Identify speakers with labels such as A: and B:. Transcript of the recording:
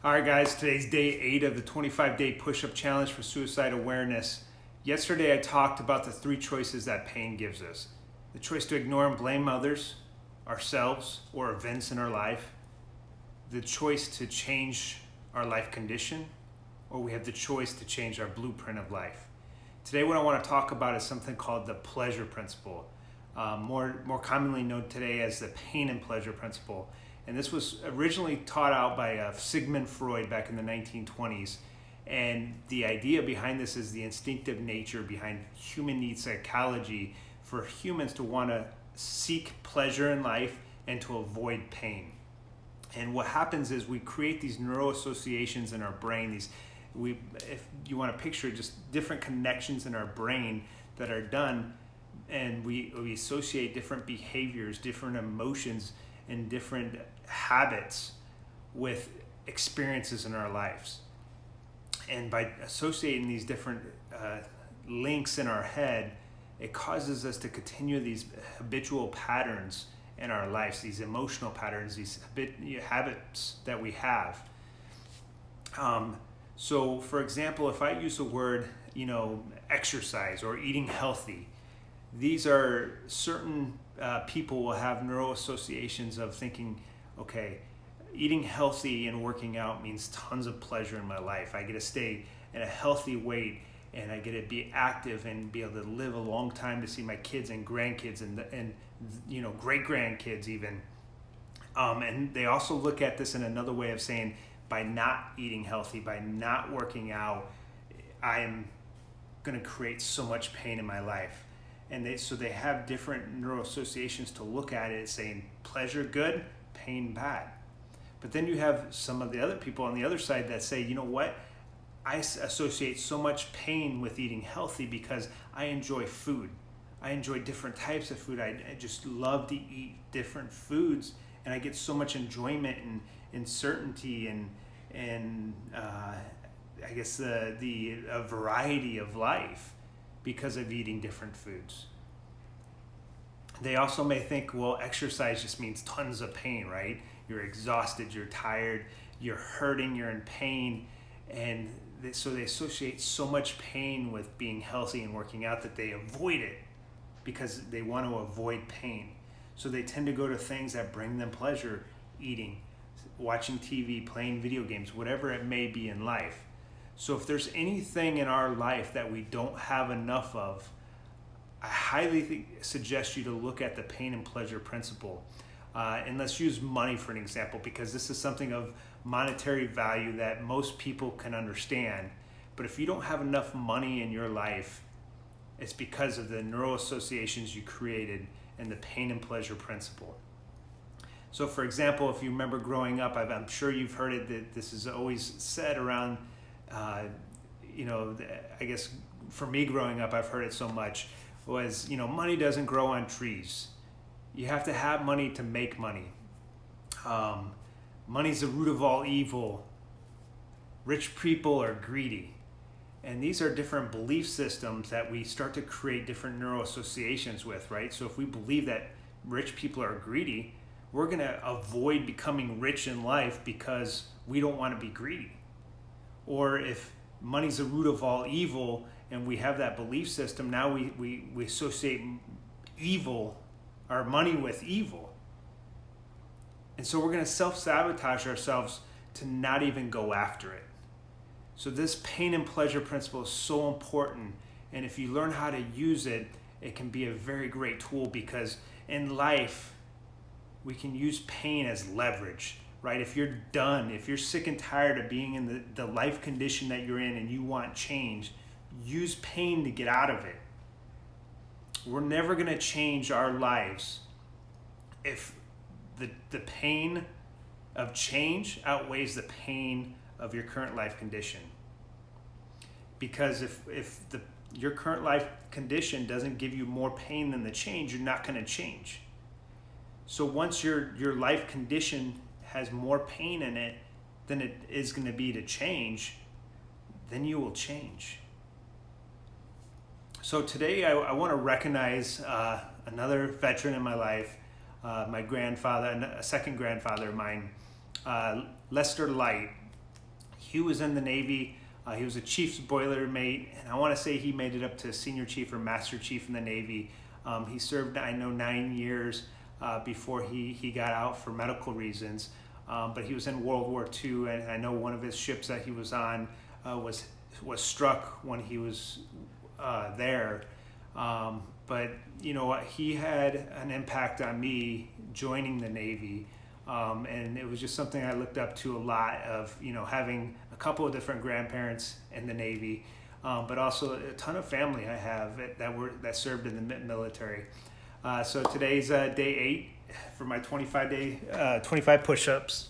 A: All right, guys, today's day 8 of the 25-day push-up challenge for suicide awareness. Yesterday, I talked about the 3 choices that pain gives us. The choice to ignore and blame others, ourselves, or events in our life. The choice to change our life condition, or we have the choice to change our blueprint of life. Today, what I want to talk about is something called the pleasure principle, more commonly known today as the pain and pleasure principle. And this was originally taught out by Sigmund Freud back in the 1920s. And the idea behind this is the instinctive nature behind human need psychology for humans to want to seek pleasure in life and to avoid pain. And what happens is we create these neural associations in our brain. If you want to picture just different connections in our brain that are done, and we associate different behaviors, different emotions, and different habits with experiences in our lives. And by associating these different links in our head, it causes us to continue these habitual patterns in our lives, these emotional patterns, these habits that we have. So for example, if I use the word, exercise or eating healthy, these are certain people will have neural associations of thinking, okay, eating healthy and working out means tons of pleasure in my life. I get to stay at a healthy weight, and I get to be active and be able to live a long time to see my kids and grandkids and great grandkids even. And they also look at this in another way of saying, by not eating healthy, by not working out, I am going to create so much pain in my life. And they have different neural associations to look at it, saying pleasure good, pain bad. But then you have some of the other people on the other side that say, you know what? I associate so much pain with eating healthy because I enjoy food. I enjoy different types of food. I just love to eat different foods, and I get so much enjoyment and certainty and I guess the variety of life because of eating different foods. They also may think, well, exercise just means tons of pain, right? You're exhausted, you're tired, you're hurting, you're in pain. And so they associate so much pain with being healthy and working out that they avoid it because they want to avoid pain. So they tend to go to things that bring them pleasure, eating, watching TV, playing video games, whatever it may be in life. So if there's anything in our life that we don't have enough of, I highly suggest you to look at the pain and pleasure principle. And let's use money for an example, because this is something of monetary value that most people can understand. But if you don't have enough money in your life, it's because of the neural associations you created and the pain and pleasure principle. So for example, if you remember growing up, I'm sure you've heard it, that this is always said around, I guess for me growing up, I've heard it so much, was, money doesn't grow on trees. You have to have money to make money. Money's the root of all evil. Rich people are greedy. And these are different belief systems that we start to create different neural associations with, right? So if we believe that rich people are greedy, we're going to avoid becoming rich in life because we don't want to be greedy. Or if money's the root of all evil and we have that belief system, now we associate evil, our money, with evil. And so we're going to self-sabotage ourselves to not even go after it. So this pain and pleasure principle is so important. And if you learn how to use it, it can be a very great tool, because in life, we can use pain as leverage, right? If you're done, if you're sick and tired of being in the life condition that you're in and you want change, use pain to get out of it. We're never going to change our lives if the pain of change outweighs the pain of your current life condition. Because if your current life condition doesn't give you more pain than the change, you're not going to change. So once your life condition has more pain in it than it is going to be to change, then you will change. So today I want to recognize another veteran in my life, my grandfather, a second grandfather of mine, Lester Light. He was in the Navy. He was a chief's boilermate, and I want to say he made it up to senior chief or master chief in the Navy. He served, I know, 9 years before he got out for medical reasons. But he was in World War II, and I know one of his ships that he was on was struck when he was there. But you know what, he had an impact on me joining the Navy, and it was just something I looked up to a lot, of having a couple of different grandparents in the Navy, but also a ton of family I have that served in the military. So today's day 8 for my 25 push-ups.